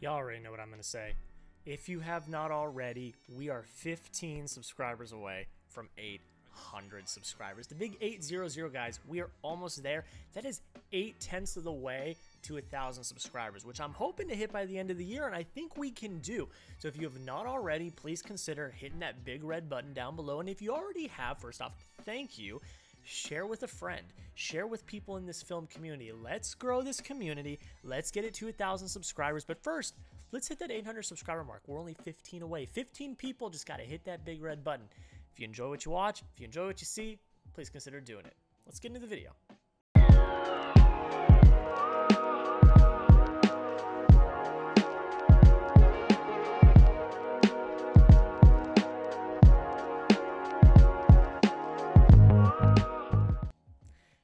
Y'all already know what I'm going to say. If you have not already, we are 15 subscribers away from 800 subscribers. The big 800, guys, we are almost there. That is 8/10 of the way to 1,000 subscribers, which I'm hoping to hit by the end of the year, and I think we can do. So if you have not already, please consider hitting that big red button down below. And if you already have, first off, thank you. Share with a friend, share with people in this film community. Let's grow this community. Let's get it to 1,000 subscribers. But first, let's hit that 800 subscriber mark. We're only 15 away. 15 people just got to hit that big red button. If you enjoy what you watch, if you enjoy what you see, please consider doing it. Let's get into the video.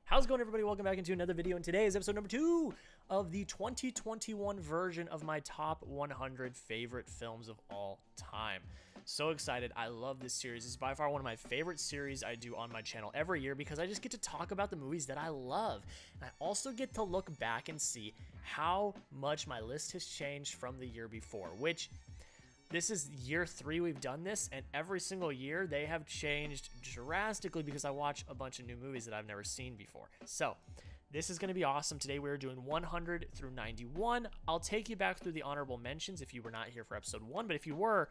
How's it going, everybody? Welcome back into another video, and today is episode number 2 of the 2021 version of my top 100 favorite films of all time. So excited. I love this series. It's by far one of my favorite series I do on my channel every year because I just get to talk about the movies that I love. And I also get to look back and see how much my list has changed from the year before, which this is year 3 we've done this, and every single year they have changed drastically because I watch a bunch of new movies that I've never seen before. So this is going to be awesome. Today we're doing 100 through 91. I'll take you back through the honorable mentions if you were not here for episode 1, but if you were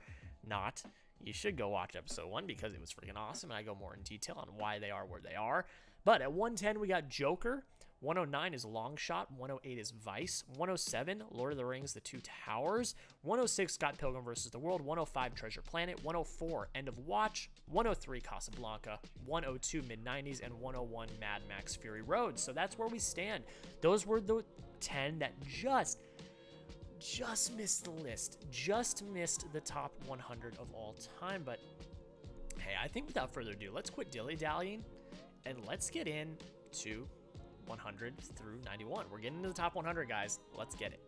not, you should go watch episode 1 because it was freaking awesome, and I go more in detail on why they are where they are. But at 110 we got Joker. 109 is Long Shot, 108 is Vice, 107, Lord of the Rings, The Two Towers, 106, Scott Pilgrim vs. the World, 105, Treasure Planet, 104, End of Watch, 103, Casablanca, 102, Mid-90s, and 101, Mad Max Fury Road. So that's where we stand. Those were the 10 that just missed the list, just missed the top 100 of all time. But hey, I think without further ado, let's quit dilly-dallying and let's get into 100 through 91. We're getting into the top 100, guys. Let's get it.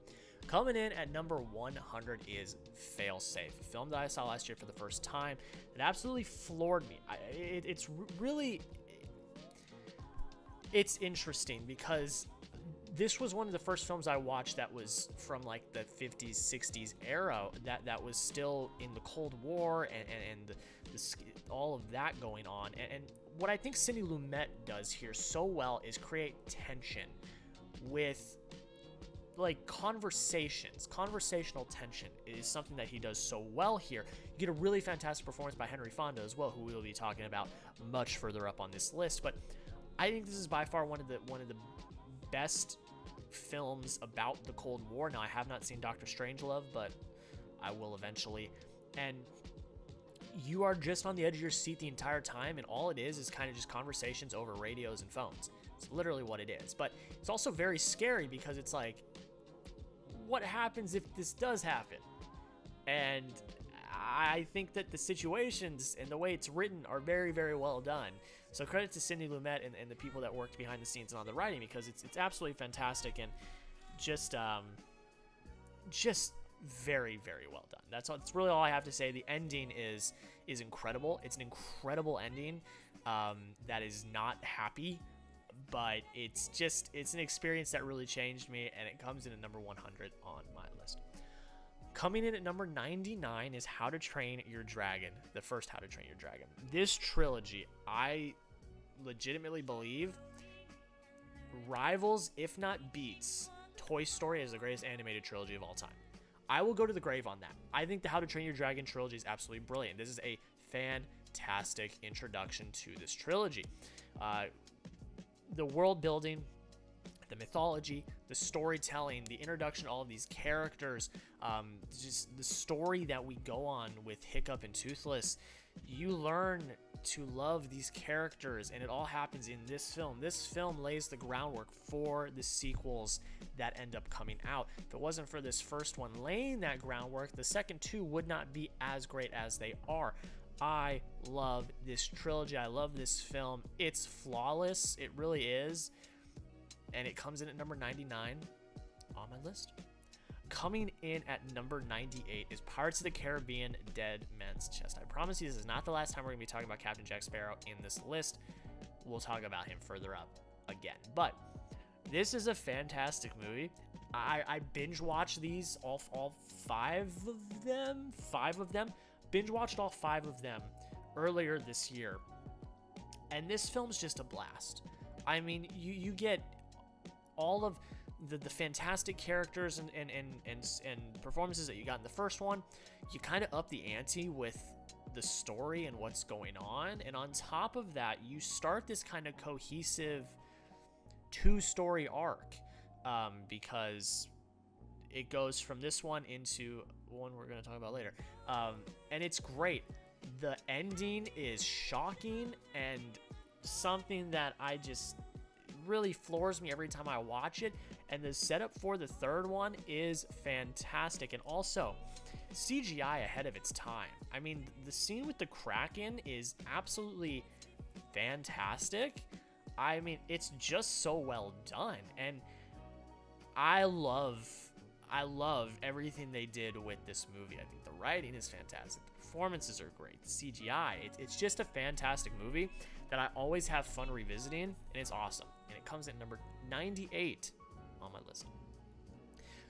Coming in at number 100 is Failsafe, a film that I saw last year for the first time. It absolutely floored me. It's interesting because this was one of the first films I watched that was from like the 50s, 60s era that was still in the Cold War and all of that going on. And what I think Sidney Lumet does here so well is create tension with like conversational tension is something that he does so well here. You get a really fantastic performance by Henry Fonda as well, who we'll be talking about much further up on this list. But I think this is by far one of the best films about the Cold War. Now, I have not seen Dr. Strangelove, but I will eventually. And you are just on the edge of your seat the entire time, and all it is kind of just conversations over radios and phones. It's literally what it is. But it's also very scary because it's like, what happens if this does happen? And I think that the situations and the way it's written are very, very well done. So credit to Sidney Lumet and the people that worked behind the scenes and on the writing, because it's absolutely fantastic and just very, very well done. That's really all I have to say. The ending is incredible. It's an incredible ending that is not happy, but it's an experience that really changed me, and it comes in at number 100 on my list. Coming in at number 99 is How to Train Your Dragon, the first How to Train Your Dragon. This trilogy, I legitimately believe, rivals, if not beats, Toy Story as the greatest animated trilogy of all time. I will go to the grave on that. I think the How to Train Your Dragon trilogy is absolutely brilliant. This is a fantastic introduction to this trilogy. The world building, the mythology, the storytelling, the introduction to all of these characters, just the story that we go on with Hiccup and Toothless. You learn to love these characters, and it all happens in this film. This film lays the groundwork for the sequels that end up coming out. If it wasn't for this first one laying that groundwork, the second two would not be as great as they are. I love this trilogy. I love this film. It's flawless. It really is. And it comes in at number 99 on my list. Coming in at number 98 is Pirates of the Caribbean: Dead Man's Chest. I promise you this is not the last time we're going to be talking about Captain Jack Sparrow in this list. We'll talk about him further up again. But this is a fantastic movie. I binge watched these all five of them. Binge watched all 5 of them earlier this year, and this film's just a blast. I mean, you get all of the fantastic characters and performances that you got in the first one. You kind of up the ante with the story and what's going on, and on top of that, you start this kind of cohesive 2-story arc, because it goes from this one into one we're going to talk about later, and it's great. The ending is shocking and something that I just really floors me every time I watch it, and the setup for the third one is fantastic, and also CGI ahead of its time. I mean, the scene with the Kraken is absolutely fantastic. I mean, it's just so well done, and I love everything they did with this movie. I think the writing is fantastic, the performances are great, the CGI, it's just a fantastic movie that I always have fun revisiting, and it's awesome. And it comes at number 98 on my list.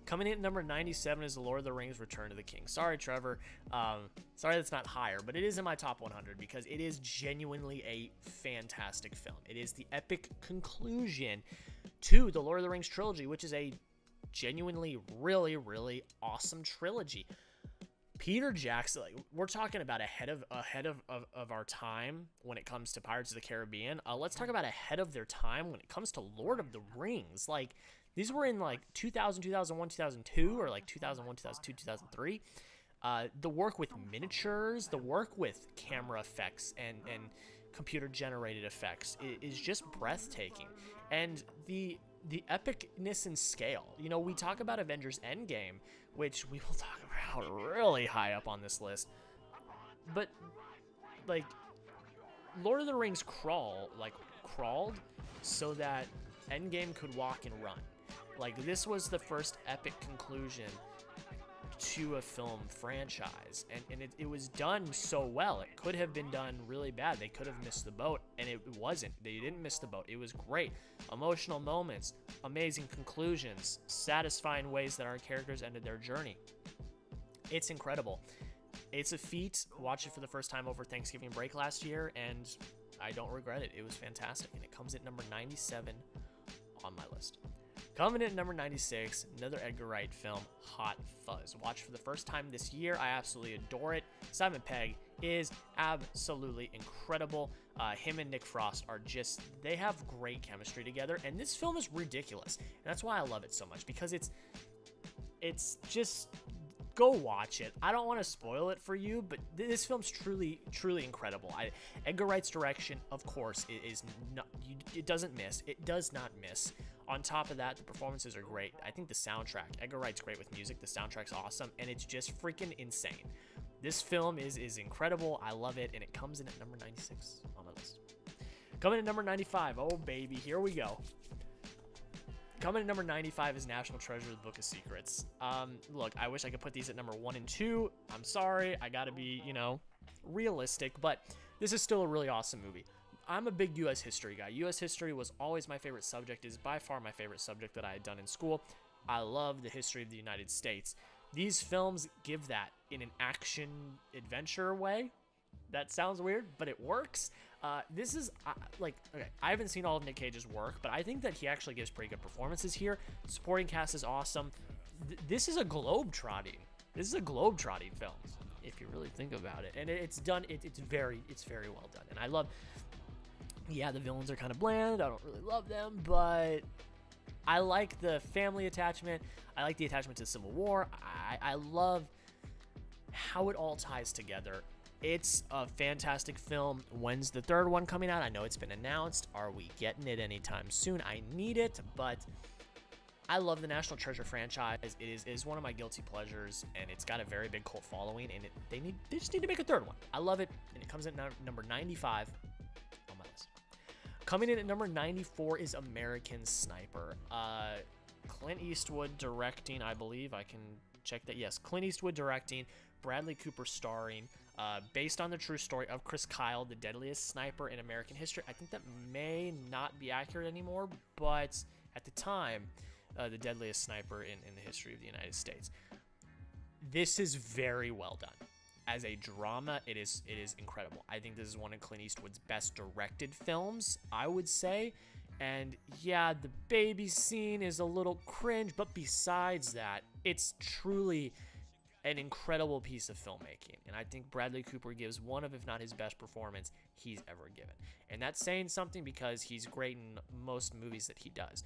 Coming in at number 97 is The Lord of the Rings: Return to the King. Sorry, Trevor. Sorry that's not higher, but it is in my top 100 because it is genuinely a fantastic film. It is the epic conclusion to the Lord of the Rings trilogy, which is a genuinely really, really awesome trilogy. Peter Jackson, like, we're talking about ahead of our time when it comes to Pirates of the Caribbean. Let's talk about ahead of their time when it comes to Lord of the Rings. Like, these were in like 2000, 2001, 2002, or like 2001, 2002, 2003. The work with miniatures, the work with camera effects and computer generated effects is just breathtaking. And the epicness and scale. You know, we talk about Avengers Endgame, which we will talk about really high up on this list. But like, Lord of the Rings crawled so that Endgame could walk and run. Like, this was the first epic conclusion to a film franchise, and it was done so well. It could have been done really bad. They could have missed the boat, and it wasn't. They didn't miss the boat. It was great. Emotional moments, amazing conclusions, satisfying ways that our characters ended their journey. It's incredible. It's a feat. Watched it for the first time over Thanksgiving break last year, and I don't regret it. It was fantastic, and it comes at number 97 on my list. Coming in at number 96, another Edgar Wright film, Hot Fuzz. Watched for the first time this year. I absolutely adore it. Simon Pegg is absolutely incredible. Him and Nick Frost are just, they have great chemistry together, and this film is ridiculous. And that's why I love it so much, because it's just, go watch it. I don't want to spoil it for you, but this film's truly, truly incredible. Edgar Wright's direction, of course, it does not miss. On top of that, the performances are great. I think the soundtrack, Edgar Wright's great with music. The soundtrack's awesome, and it's just freaking insane. This film is incredible. I love it, and it comes in at number 96 on my list. Coming in at number 95, oh baby, here we go. Coming at number 95 is National Treasure: The Book of Secrets. Look, I wish I could put these at number 1 and 2. I'm sorry, I gotta be, realistic, but this is still a really awesome movie. I'm a big U.S. history guy. U.S. history was always my favorite subject, is by far my favorite subject that I had done in school. I love the history of the United States. These films give that in an action-adventure way. That sounds weird, but it works. This is, okay, I haven't seen all of Nick Cage's work, but I think that he actually gives pretty good performances here. Supporting cast is awesome. This is a globe-trotting. This is a globe-trotting film, if you really think about it. And it's done, it's very well done. And I love... Yeah, the villains are kind of bland. I don't really love them, but I like the family attachment. I like the attachment to the Civil War. I love how it all ties together. It's a fantastic film. When's the third one coming out? I know it's been announced. Are we getting it anytime soon? I need it, but I love the National Treasure franchise. It is one of my guilty pleasures, and it's got a very big cult following, and they just need to make a third one. I love it, and it comes in number 95 on my list. Coming in at number 94 is American Sniper. Clint Eastwood directing, I believe. I can check that. Yes, Clint Eastwood directing, Bradley Cooper starring, based on the true story of Chris Kyle, the deadliest sniper in American history. I think that may not be accurate anymore, but at the time, the deadliest sniper in the history of the United States. This is very well done. As a drama, it is incredible. I think this is one of Clint Eastwood's best directed films, I would say. And yeah, the baby scene is a little cringe, but besides that, it's truly an incredible piece of filmmaking. And I think Bradley Cooper gives one of, if not his best performance he's ever given. And that's saying something because he's great in most movies that he does.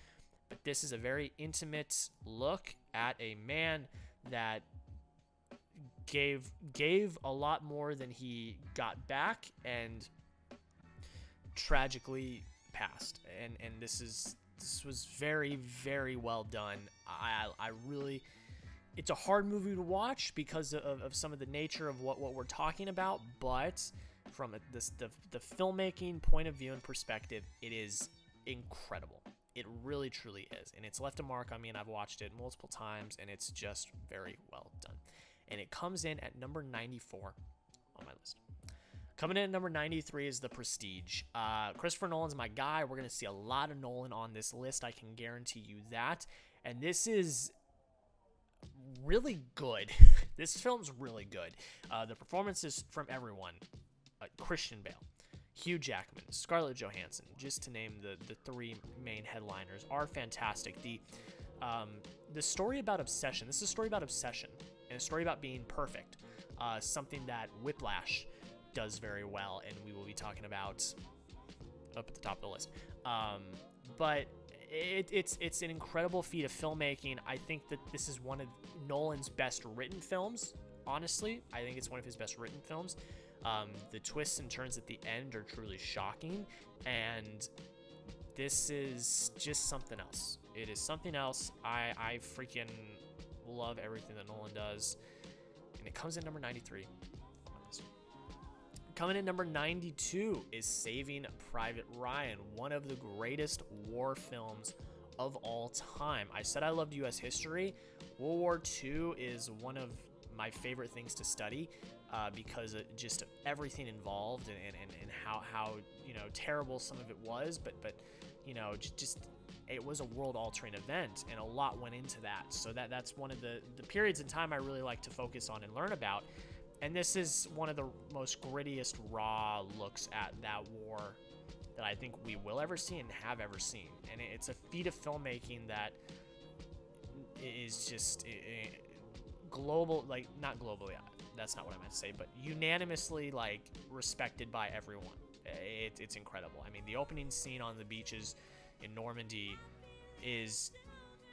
But this is a very intimate look at a man that gave a lot more than he got back and tragically passed. And this was very, very well done. I really, it's a hard movie to watch because of some of the nature of what we're talking about, but from the filmmaking point of view and perspective, it is incredible. It really, truly is. And it's left a mark on me, and I've watched it multiple times, and it's just very well done. And it comes in at number 94 on my list. Coming in at number 93 is The Prestige. Christopher Nolan's my guy. We're going to see a lot of Nolan on this list. I can guarantee you that. And this is really good. This film's really good. The performances from everyone. Christian Bale, Hugh Jackman, Scarlett Johansson, just to name the three main headliners, are fantastic. The story about obsession. This is a story about obsession. And a story about being perfect, something that Whiplash does very well, and we will be talking about up at the top of the list. But it's an incredible feat of filmmaking. I think that this is one of Nolan's best written films. Honestly, I think it's one of his best written films. The twists and turns at the end are truly shocking, and this is just something else. It is something else. I freaking love everything that Nolan does, and it comes in number 93 on my list. Coming in number 92 is Saving Private Ryan, one of the greatest war films of all time. I said I loved U.S. history. World War II is one of my favorite things to study because of just everything involved and how terrible some of it was, but just it was a world-altering event, and a lot went into that. So that's one of the periods in time I really like to focus on and learn about. And this is one of the most grittiest, raw looks at that war that I think we will ever see and have ever seen. And it's a feat of filmmaking that is just global, like, not globally, that's not what I meant to say, but unanimously, like, respected by everyone. It's incredible. I mean, the opening scene on the beaches in Normandy is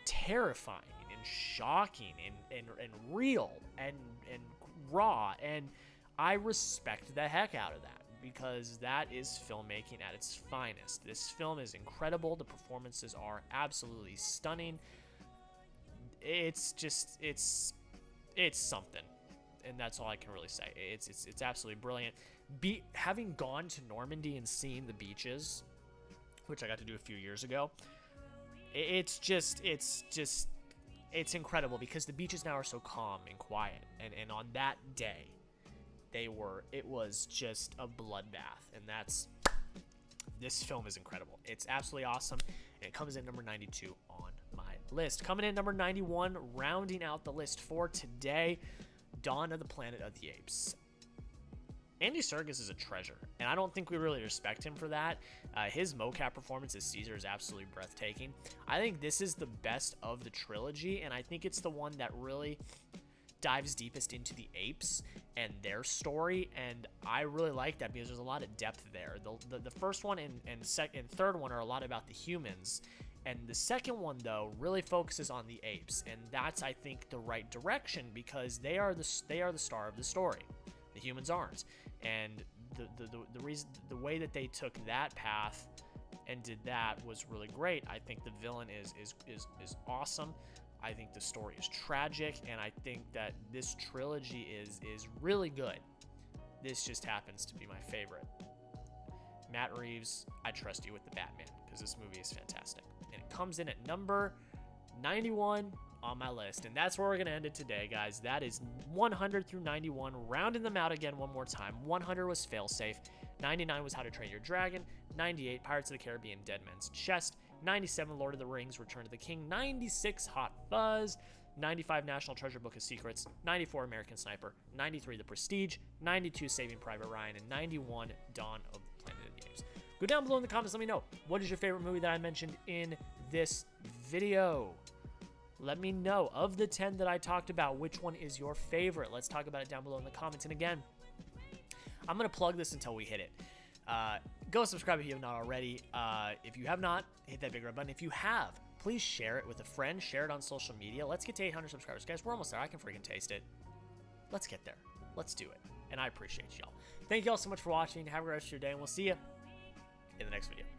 terrifying and shocking and real and raw, and I respect the heck out of that because that is filmmaking at its finest. This film is incredible. The performances are absolutely stunning. It's just it's something, and that's all I can really say. It's absolutely brilliant. Having gone to Normandy and seen the beaches, which I got to do a few years ago, it's incredible because the beaches now are so calm and quiet, and on that day it was just a bloodbath, and this film is incredible. It's absolutely awesome, and it comes in number 92 on my list. Coming in number 91, rounding out the list for today, Dawn of the Planet of the Apes. Andy Serkis is a treasure, and I don't think we really respect him for that. His mocap performance as Caesar is absolutely breathtaking. I think this is the best of the trilogy, and I think it's the one that really dives deepest into the apes and their story, and I really like that because there's a lot of depth there. The first one and third one are a lot about the humans, and the second one, though, really focuses on the apes, and that's, I think, the right direction because they are the star of the story. The humans aren't, and the way that they took that path and did that was really great. I think the villain is awesome. I think the story is tragic, and I think that this trilogy is really good. This just happens to be my favorite. Matt Reeves, I trust you with the Batman because this movie is fantastic, and it comes in at number 91 on my list, and that's where we're gonna end it today, guys. That is 100 through 91, rounding them out again one more time. 100 was Failsafe, 99 was How to Train Your Dragon, 98 Pirates of the Caribbean Dead Man's Chest, 97 Lord of the Rings Return of the King, 96 Hot Fuzz, 95 National Treasure Book of Secrets, 94 American Sniper, 93 The Prestige, 92 Saving Private Ryan, and 91 Dawn of the Planet of the Apes. Go down below in the comments, let me know, what is your favorite movie that I mentioned in this video? Let me know, of the 10 that I talked about, which one is your favorite? Let's talk about it down below in the comments. And again, I'm going to plug this until we hit it. Go subscribe if you have not already. If you have not, hit that big red button. If you have, please share it with a friend. Share it on social media. Let's get to 800 subscribers. Guys, we're almost there. I can freaking taste it. Let's get there. Let's do it. And I appreciate y'all. Thank you all so much for watching. Have a great rest of your day, and we'll see you in the next video.